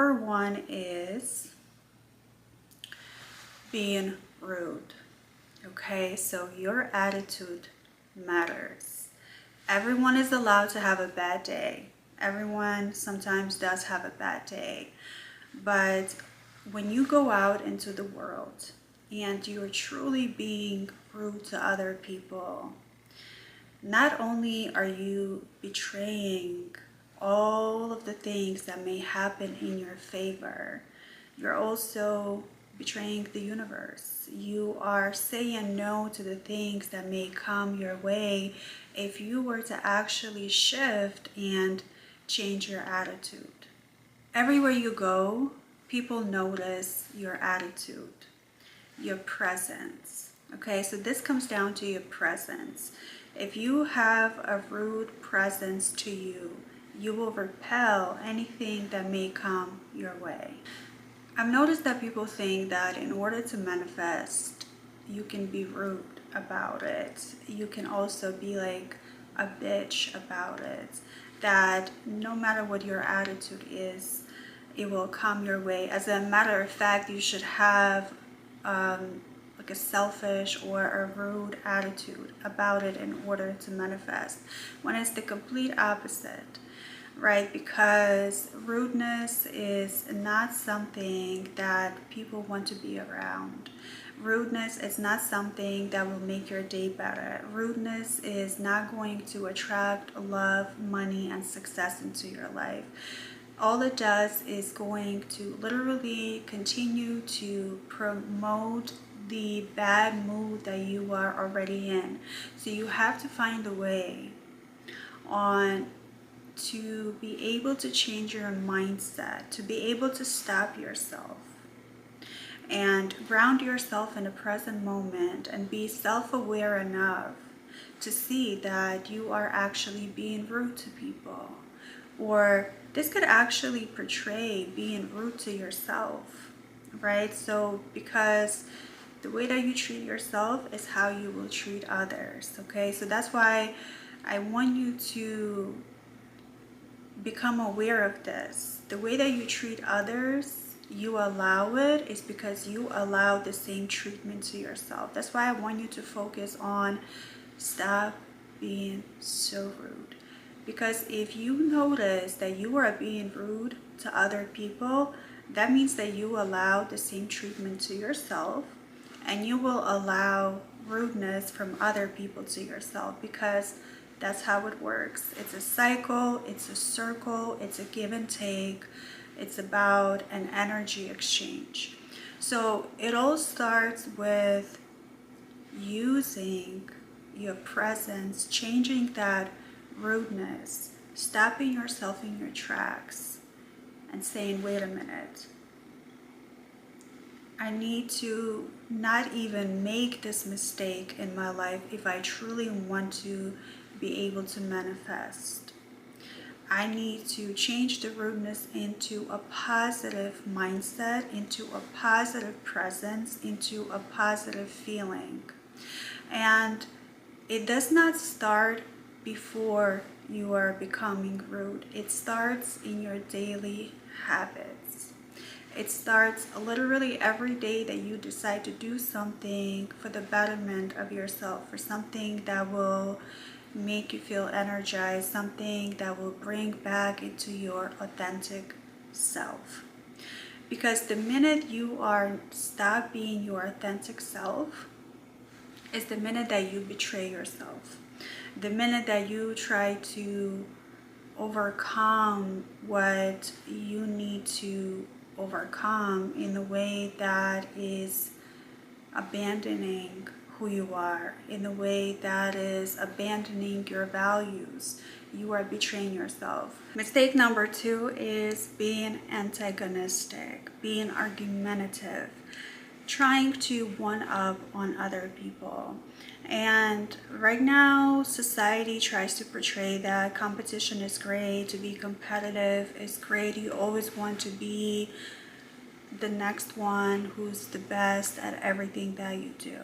Number one is being rude. Okay, so your attitude matters. Everyone is allowed to have a bad day. Everyone sometimes does have a bad day. But when you go out into the world and you're truly being rude to other people, not only are you betraying all of the things that may happen in your favor, you're also betraying the universe. You are saying no to the things that may come your way if you were to actually shift and change your attitude. Everywhere you go, people notice your attitude, your presence. Okay, so this comes down to your presence. If you have a rude presence to you, you will repel anything that may come your way. I've noticed that people think that in order to manifest, you can be rude about it. You can also be like a bitch about it. That no matter what your attitude is, it will come your way. As a matter of fact, you should have like a selfish or a rude attitude about it in order to manifest, when it's the complete opposite, right? Because rudeness is not something that people want to be around. Rudeness is not something that will make your day better. Rudeness is not going to attract love, money, and success into your life. All it does is going to literally continue to promote the bad mood that you are already in. So you have to find a way to be able to change your mindset, to be able to stop yourself and ground yourself in the present moment and be self-aware enough to see that you are actually being rude to people. Or this could actually portray being rude to yourself, right? So because the way that you treat yourself is how you will treat others, okay? So that's why I want you to become aware of this. The way that you treat others, you allow it, is because you allow the same treatment to yourself. That's why I want you to focus on stop being so rude. Because if you notice that you are being rude to other people, that means that you allow the same treatment to yourself, and you will allow rudeness from other people to yourself, because that's how it works. It's a cycle, it's a circle, it's a give and take. It's about an energy exchange. So it all starts with using your presence, changing that rudeness, stopping yourself in your tracks and saying, wait a minute, I need to not even make this mistake in my life if I truly want to be able to manifest. I need to change the rudeness into a positive mindset, into a positive presence, into a positive feeling. And it does not start before you are becoming rude. It starts in your daily habits. It starts literally every day that you decide to do something for the betterment of yourself, for something that will make you feel energized, something that will bring back into your authentic self. Because the minute you are stop being your authentic self is the minute that you betray yourself. The minute that you try to overcome what you need to overcome in a way that is abandoning who you are, in a way that is abandoning your values, you are betraying yourself. Mistake number two is being antagonistic, being argumentative, trying to one-up on other people. And right now, society tries to portray that competition is great, to be competitive is great. You always want to be the next one who's the best at everything that you do.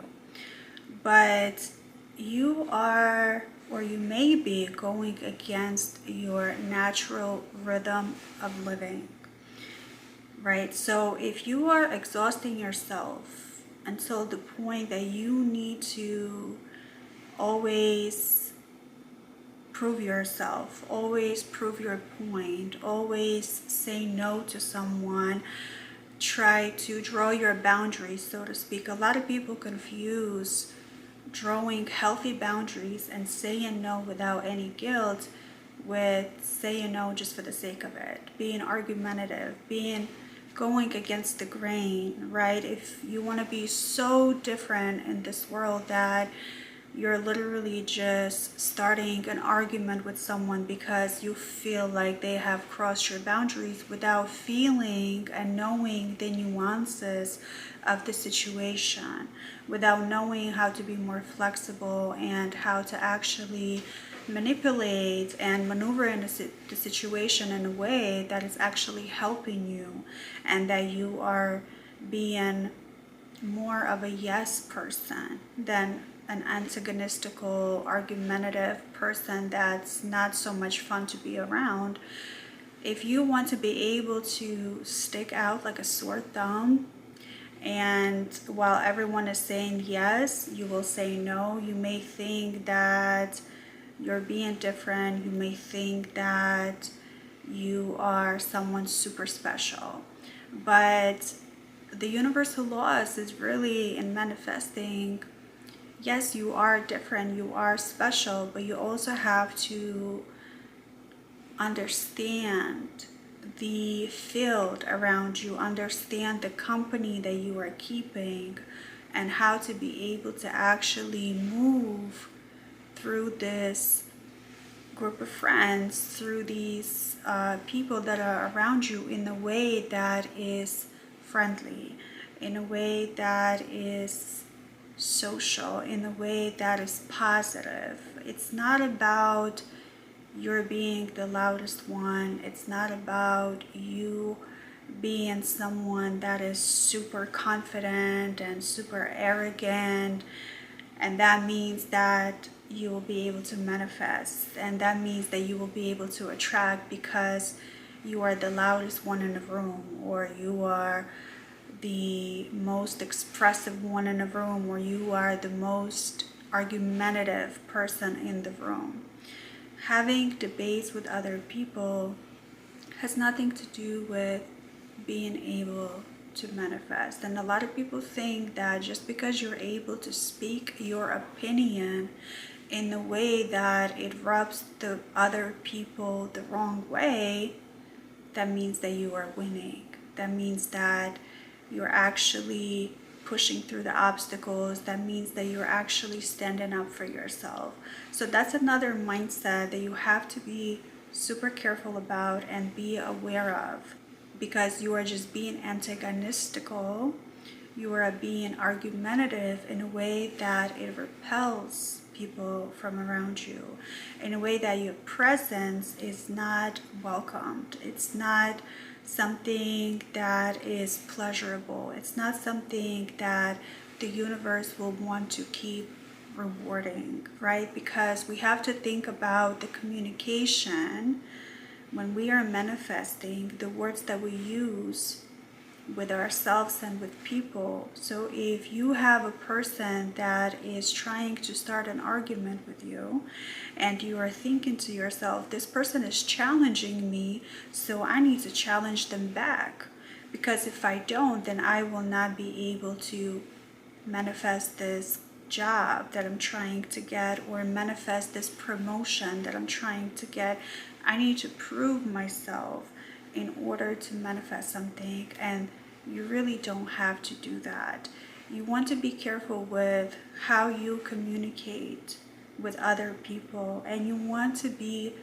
But you are, or you may be, going against your natural rhythm of living. right? So if you are exhausting yourself until the point that you need to always prove yourself, always prove your point, always say no to someone, try to draw your boundaries, so to speak. A lot of people confuse drawing healthy boundaries and saying no without any guilt with saying no just for the sake of it, being argumentative, being going against the grain, right? If you want to be so different in this world that you're literally just starting an argument with someone because you feel like they have crossed your boundaries without feeling and knowing the nuances of the situation, without knowing how to be more flexible and how to actually manipulate and maneuver in the situation in a way that is actually helping you, and that you are being more of a yes person than an antagonistical, argumentative person that's not so much fun to be around. If you want to be able to stick out like a sore thumb, and while everyone is saying yes, you will say no. You may think that you're being different. You may think that you are someone super special. But the universal laws is really in manifesting, yes, you are different, you are special, but you also have to understand the field around you, understand the company that you are keeping, and how to be able to actually move through this group of friends, through these people that are around you in a way that is friendly, in a way that is social, in a way that is positive. It's not about you're being the loudest one. It's not about you being someone that is super confident and super arrogant, and that means that you will be able to manifest, and that means that you will be able to attract because you are the loudest one in the room, or you are the most expressive one in the room, or you are the most argumentative person in the room. Having debates with other people has nothing to do with being able to manifest. And a lot of people think that just because you're able to speak your opinion in a way that it rubs the other people the wrong way, that means that you are winning. That means that you're actually pushing through the obstacles. That means that you're actually standing up for yourself. So that's another mindset that you have to be super careful about and be aware of, because you are just being antagonistical. You are being argumentative in a way that it repels people from around you, in a way that your presence is not welcomed. It's not something that is pleasurable. It's not something that the universe will want to keep rewarding, right? Because we have to think about the communication when we are manifesting, the words that we use with ourselves and with people. So if you have a person that is trying to start an argument with you, and you are thinking to yourself, this person is challenging me, so I need to challenge them back, because if I don't, then I will not be able to manifest this job that I'm trying to get, or manifest this promotion that I'm trying to get. I need to prove myself in order to manifest something, and you really don't have to do that. You want to be careful with how you communicate with other people, and you want to be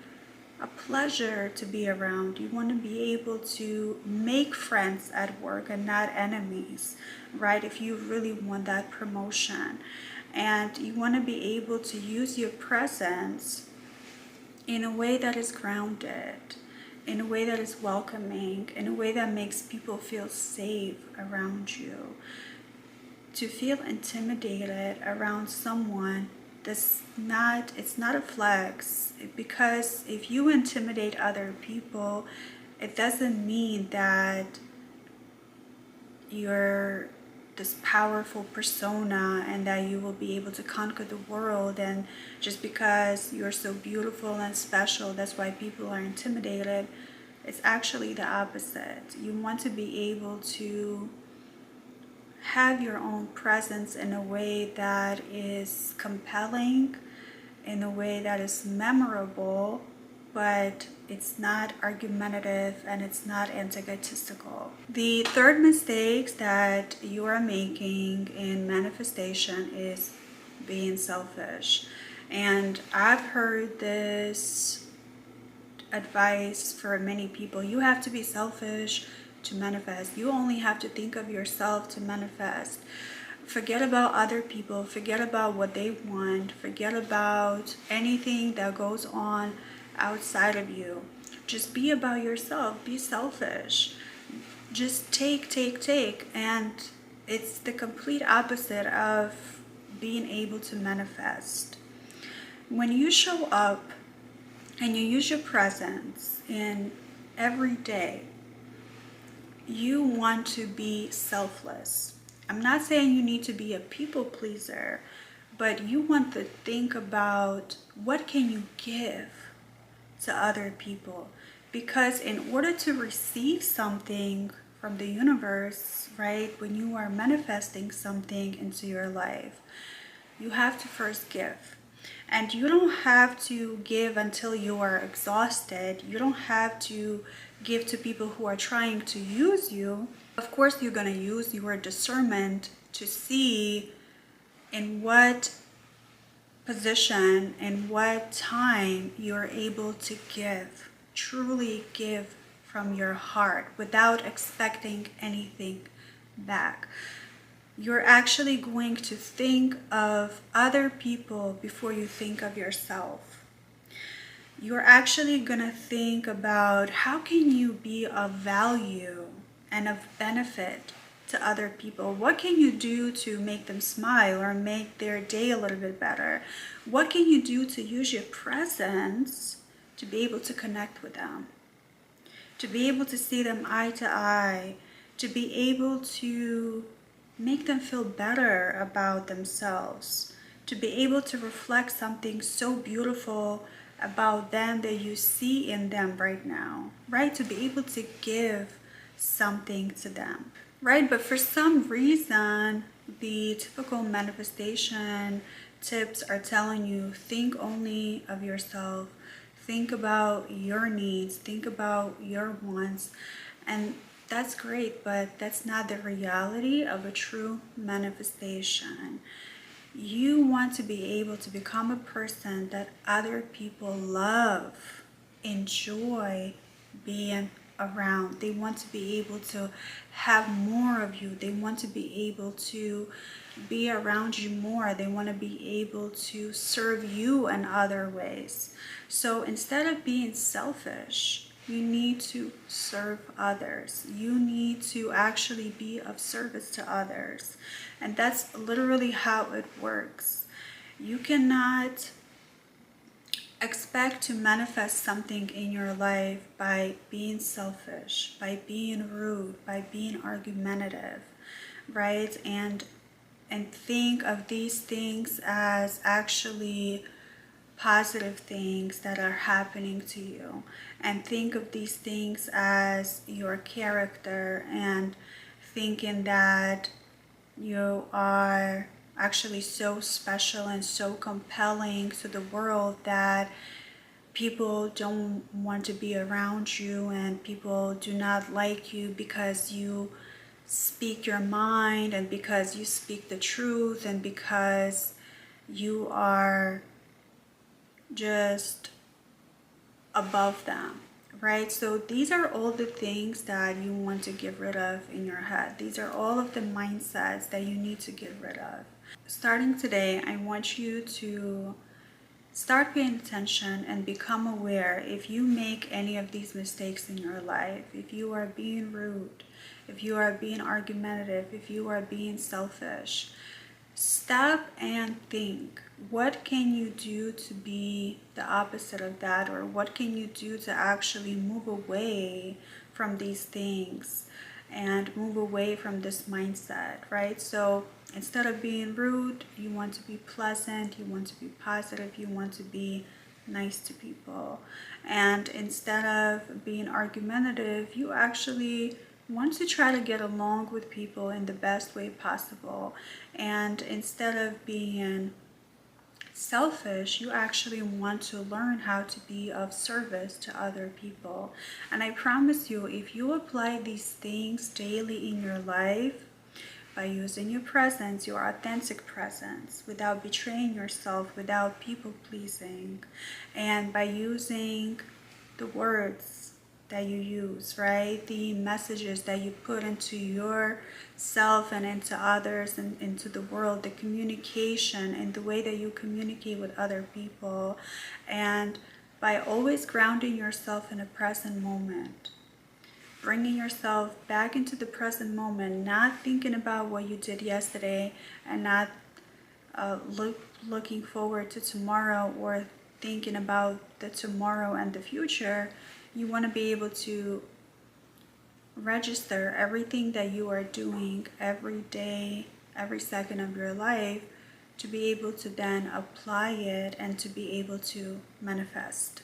a pleasure to be around. You want to be able to make friends at work and not enemies, right? If you really want that promotion. And you want to be able to use your presence in a way that is grounded, in a way that is welcoming, in a way that makes people feel safe around you. To feel intimidated around someone that's not, it's not a flex, because if you intimidate other people, it doesn't mean that you're this powerful persona and that you will be able to conquer the world, and just because you're so beautiful and special, that's why people are intimidated. It's actually the opposite. You want to be able to have your own presence in a way that is compelling, in a way that is memorable, but it's not argumentative and it's not egotistical. The third mistake that you are making in manifestation is being selfish. And I've heard this advice for many people. You have to be selfish to manifest. You only have to think of yourself to manifest. Forget about other people, forget about what they want, forget about anything that goes on outside of you. Just be about yourself, be selfish. Just take, and it's the complete opposite of being able to manifest. When you show up and you use your presence in every day, you want to be selfless. I'm not saying you need to be a people pleaser, but you want to think about what can you give to other people. Because in order to receive something from the universe, right, when you are manifesting something into your life, you have to first give. And you don't have to give until you are exhausted. You don't have to give to people who are trying to use you. Of course, you're going to use your discernment to see in what position and what time you're able to give, truly give from your heart without expecting anything back. You're actually going to think of other people before you think of yourself. You're actually going to think about how can you be of value and of benefit to other people. What can you do to make them smile or make their day a little bit better? What can you do to use your presence to be able to connect with them, to be able to see them eye to eye, to be able to make them feel better about themselves, to be able to reflect something so beautiful about them that you see in them right now, right? To be able to give something to them, right? But for some reason, the typical manifestation tips are telling you think only of yourself, think about your needs, think about your wants, and that's great, but that's not the reality of a true manifestation. You want to be able to become a person that other people love, enjoy being around. They want to be able to have more of you. They want to be able to be around you more. They want to be able to serve you in other ways. So instead of being selfish, you need to serve others. You need to actually be of service to others. And that's literally how it works. You cannot expect to manifest something in your life by being selfish, by being rude, by being argumentative, right? And think of these things as actually positive things that are happening to you, and think of these things as your character, and thinking that you are actually so special and so compelling to the world that people don't want to be around you and people do not like you because you speak your mind and because you speak the truth and because you are just above them, right? So these are all the things that you want to get rid of in your head. These are all of the mindsets that you need to get rid of. Starting today, I want you to start paying attention and become aware if you make any of these mistakes in your life, if you are being rude, if you are being argumentative, if you are being selfish. Stop and think, what can you do to be the opposite of that? Or what can you do to actually move away from these things? and move away from this mindset, right? So instead of being rude, you want to be pleasant, you want to be positive, you want to be nice to people. And instead of being argumentative, you actually want to try to get along with people in the best way possible. And instead of being selfish, you actually want to learn how to be of service to other people. And I promise you, if you apply these things daily in your life, by using your presence, your authentic presence, without betraying yourself, without people pleasing, and by using the words that you use, right? The messages that you put into yourself and into others and into the world, the communication and the way that you communicate with other people, and by always grounding yourself in a present moment, bringing yourself back into the present moment, not thinking about what you did yesterday and not looking forward to tomorrow or thinking about the tomorrow and the future. You want to be able to register everything that you are doing every day, every second of your life, to be able to then apply it and to be able to manifest.